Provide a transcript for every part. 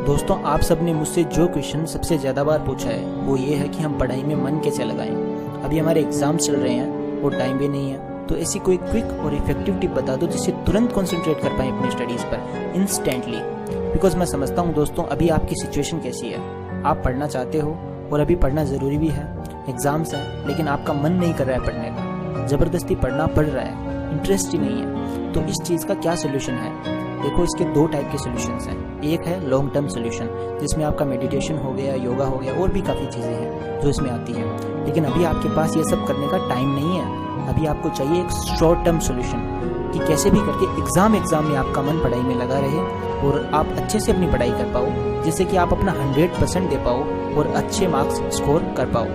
दोस्तों, आप सब ने मुझसे जो क्वेश्चन सबसे ज़्यादा बार पूछा है वो ये है कि हम पढ़ाई में मन कैसे लगाएं। अभी हमारे एग्जाम चल रहे हैं और टाइम भी नहीं है, तो ऐसी कोई क्विक और इफेक्टिव टिप बता दो जिससे तुरंत कंसंट्रेट कर पाएं अपनी स्टडीज़ पर इंस्टेंटली। बिकॉज मैं समझता हूँ दोस्तों, अभी आपकी सिचुएशन कैसी है, आप पढ़ना चाहते हो और अभी पढ़ना ज़रूरी भी है, एग्ज़ाम्स हैं, लेकिन आपका मन नहीं कर रहा है पढ़ने का, ज़बरदस्ती पढ़ना पड़ रहा है, इंटरेस्ट ही नहीं है। तो इस चीज़ का क्या सोल्यूशन है? देखो, इसके दो टाइप के सोल्यूशंस हैं। एक है लॉन्ग टर्म सोल्यूशन, जिसमें आपका मेडिटेशन हो गया, योगा हो गया, और भी काफ़ी चीज़ें हैं जो इसमें आती हैं। लेकिन अभी आपके पास ये सब करने का टाइम नहीं है। अभी आपको चाहिए एक शॉर्ट टर्म सोल्यूशन कि कैसे भी करके एग्ज़ाम में आपका मन पढ़ाई में लगा रहे और आप अच्छे से अपनी पढ़ाई कर पाओ, जिससे कि आप अपना 100% दे पाओ और अच्छे मार्क्स स्कोर कर पाओ।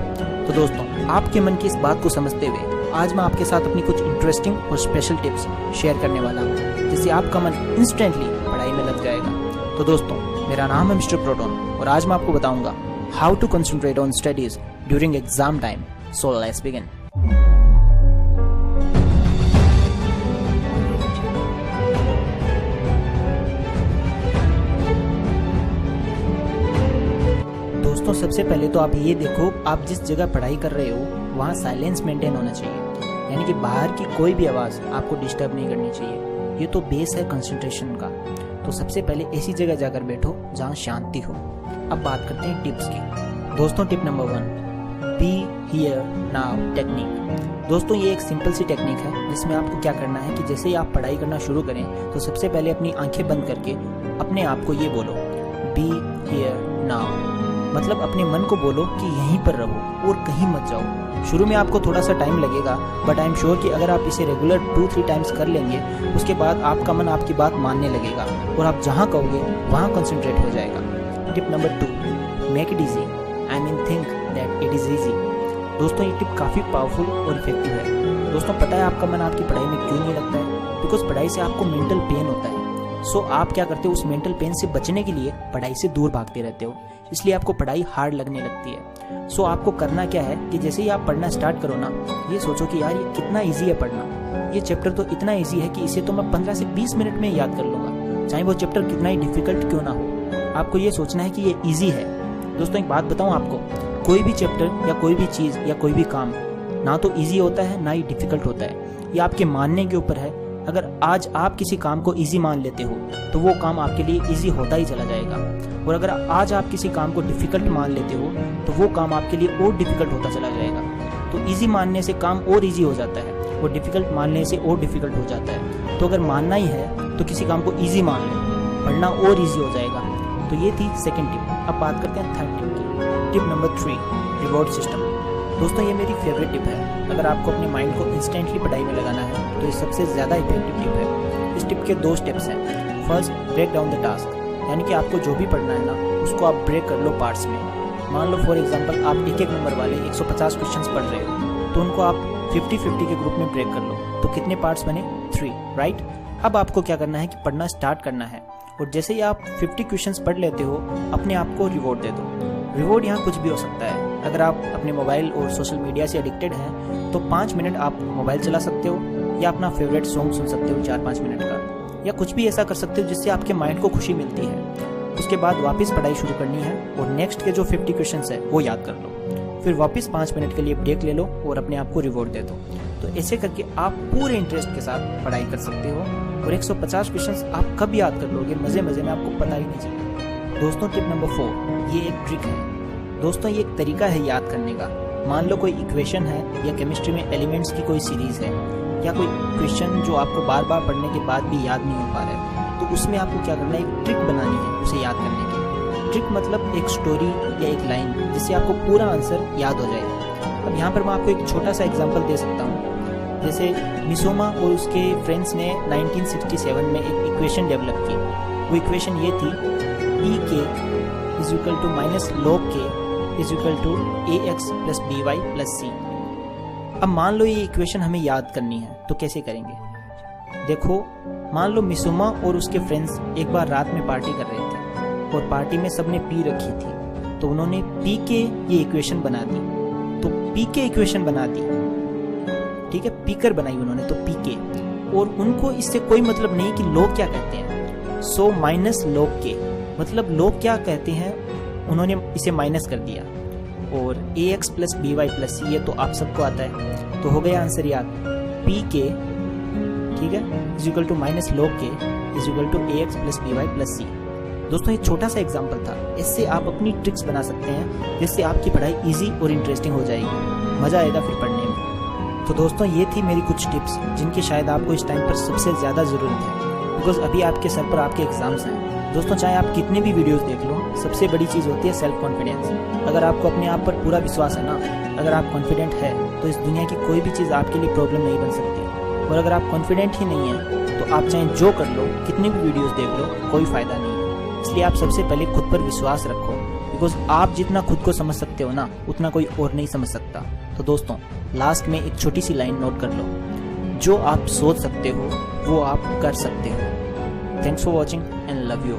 तो दोस्तों, आपके मन की इस बात को समझते हुए आज मैं आपके साथ अपनी कुछ इंटरेस्टिंग और स्पेशल टिप्स शेयर करने वाला हूँ, जिससे आपका मन इंस्टेंटली पढ़ाई में लग जाएगा। तो दोस्तों, मेरा नाम है मिस्टर प्रोटोन और आज मैं आपको बताऊंगा how to concentrate on studies during exam time. So let's begin. दोस्तों, सबसे पहले तो आप ये देखो, आप जिस जगह पढ़ाई कर रहे हो वहाँ साइलेंस मेंटेन होना चाहिए, यानी कि बाहर की कोई भी आवाज़ आपको डिस्टर्ब नहीं करनी चाहिए। ये तो बेस है कंसंट्रेशन का। तो सबसे पहले ऐसी जगह जाकर बैठो जहाँ शांति हो। अब बात करते हैं टिप्स की। दोस्तों, tip number 1, be here now technique. दोस्तों, ये एक सिंपल सी टेक्निक है जिसमें आपको क्या करना है कि जैसे ही आप पढ़ाई करना शुरू करें तो सबसे पहले अपनी आंखें बंद करके अपने आप को ये बोलो, बी हियर नाउ। मतलब अपने मन को बोलो कि यहीं पर रहो और कहीं मत जाओ। शुरू में आपको थोड़ा सा टाइम लगेगा, बट आई एम श्योर कि अगर आप इसे रेगुलर 2-3 टाइम्स कर लेंगे, उसके बाद आपका मन आपकी बात मानने लगेगा और आप जहाँ कहोगे वहाँ कंसंट्रेट हो जाएगा। Tip number 2, make it easy. I mean think that it is easy. दोस्तों, ये टिप काफ़ी पावरफुल और इफेक्टिव है। दोस्तों, पता है आपका मन आपकी पढ़ाई में क्यों नहीं लगता है? बिकॉज पढ़ाई से आपको मेंटल पेन होता है। सो आप क्या करते हो, उस मेंटल पेन से बचने के लिए पढ़ाई से दूर भागते रहते हो, इसलिए आपको पढ़ाई हार्ड लगने लगती है। सो आपको करना क्या है कि जैसे ही आप पढ़ना स्टार्ट करो ना, ये सोचो कि यार ये कितना इजी है पढ़ना। ये चैप्टर तो इतना इजी है कि इसे तो मैं 15 से 20 मिनट में याद कर लूँगा, चाहे वो चैप्टर कितना ही डिफिकल्ट क्यों ना हो। आपको ये सोचना है कि ये ईजी है। दोस्तों, एक बात बताऊँ आपको, कोई भी चैप्टर या कोई भी चीज़ या कोई भी काम ना तो ईजी होता है ना ही डिफिकल्ट होता है। ये आपके मानने के ऊपर है। अगर आज आप किसी काम को इजी मान लेते हो तो वो काम आपके लिए इजी होता ही चला जाएगा, और अगर आज आप किसी काम को डिफ़िकल्ट मान लेते हो तो वो काम आपके लिए और डिफ़िकल्ट होता चला जाएगा। तो इजी मानने से काम और इजी हो जाता है और डिफ़िकल्ट मानने से और डिफ़िकल्ट हो जाता है। तो अगर मानना ही है तो किसी काम को ईजी मान लो, पढ़ना और ईजी हो जाएगा। तो ये थी सेकेंड टिप। अब बात करते हैं थर्ड टिप की। Tip number 3, reward system. दोस्तों, ये मेरी फेवरेट टिप है। अगर आपको अपने माइंड को इंस्टेंटली पढ़ाई में लगाना है तो ये सबसे ज़्यादा इफेक्टिव टिप है। इस टिप के 2 स्टेप्स हैं। First, break down the task, यानी कि आपको जो भी पढ़ना है ना उसको आप ब्रेक कर लो पार्ट्स में। मान लो फॉर एग्जांपल आप 1-1 नंबर वाले 150 क्वेश्चंस पढ़ रहे हो, तो उनको आप 50-50 के ग्रुप में ब्रेक कर लो। तो कितने पार्ट्स बने? 3, राइट। अब आपको क्या करना है कि पढ़ना स्टार्ट करना है, और जैसे ही आप 50 क्वेश्चंस पढ़ लेते हो अपने आप को रिवॉर्ड दे दो। रिवॉर्ड यहाँ कुछ भी हो सकता है। अगर आप अपने मोबाइल और सोशल मीडिया से एडिक्टेड हैं तो 5 मिनट आप मोबाइल चला सकते हो, या अपना फेवरेट सॉन्ग सुन सकते हो 4-5 मिनट का, या कुछ भी ऐसा कर सकते हो जिससे आपके माइंड को खुशी मिलती है। उसके बाद वापस पढ़ाई शुरू करनी है और नेक्स्ट के जो 50 क्वेश्चंस है वो याद कर लो। फिर वापस 5 मिनट के लिए ब्रेक ले लो और अपने आप को रिवॉर्ड दे दो। तो ऐसे करके आप पूरे इंटरेस्ट के साथ पढ़ाई कर सकते हो और 150 क्वेश्चंस आप कब याद कर लोगे, मज़े मज़े में, आपको पता ही नहीं चलेगा। दोस्तों, टिप नंबर 4, ये एक ट्रिक है। दोस्तों, ये एक तरीका है याद करने का। मान लो कोई इक्वेशन है या केमिस्ट्री में एलिमेंट्स की कोई सीरीज़ है, या कोई क्वेश्चन जो आपको बार बार पढ़ने के बाद भी याद नहीं हो पा रहा है, तो उसमें आपको क्या करना है, एक ट्रिक बनानी है उसे याद करने की। ट्रिक मतलब एक स्टोरी या एक लाइन जिससे आपको पूरा आंसर याद हो जाएगा। अब यहाँ पर मैं आपको एक छोटा सा एग्जांपल दे सकता हूँ। जैसे मिसोमा और उसके फ्रेंड्स ने 1967 में एक इक्वेशन डेवलप की। वो इक्वेशन ये थी, PK = -log K = AX + BY + C। अब मान लो ये इक्वेशन हमें याद करनी है, तो कैसे करेंगे? देखो, मान लो मिसोमा और उसके फ्रेंड्स एक बार रात में पार्टी कर रहे थे और पार्टी में सबने पी रखी थी, तो उन्होंने पी के ये इक्वेशन बना दी। तो पी के इक्वेशन बना दी, ठीक है, पीकर बनाई उन्होंने, तो पी के, और उनको इससे कोई मतलब नहीं कि लोग क्या कहते हैं। सो -log K, मतलब लोग क्या कहते हैं, उन्होंने इसे माइनस कर दिया और ax plus B Y plus C, ये तो आप सबको आता है। तो हो गया आंसर याद, पी के, ठीक है, is equal to minus log K is equal to ax plus B Y plus C. दोस्तों ये छोटा सा एग्जाम्पल था, इससे आप अपनी ट्रिक्स बना सकते हैं जिससे आपकी पढ़ाई इजी और इंटरेस्टिंग हो जाएगी, मज़ा आएगा फिर पढ़ने में। तो दोस्तों ये थी मेरी कुछ टिप्स जिनकी शायद आपको इस टाइम पर सबसे ज़्यादा ज़रूरत है, बिकॉज अभी आपके सर पर आपके एग्जाम्स हैं। दोस्तों चाहे आप कितने भी वीडियोस देख लो, सबसे बड़ी चीज़ होती है सेल्फ कॉन्फिडेंस। अगर आपको अपने आप पर पूरा विश्वास है ना, अगर आप कॉन्फिडेंट है, तो इस दुनिया की कोई भी चीज़ आपके लिए प्रॉब्लम नहीं बन सकती। और अगर आप कॉन्फिडेंट ही नहीं है तो आप चाहे जो कर लो, कितने भी वीडियोस देख लो, कोई फ़ायदा नहीं है। इसलिए आप सबसे पहले खुद पर विश्वास रखो, बिकॉज आप जितना खुद को समझ सकते हो ना, उतना कोई और नहीं समझ सकता। तो दोस्तों लास्ट में एक छोटी सी लाइन नोट कर लो, जो आप सोच सकते हो वो आप कर सकते हो। Thanks for watching and love you.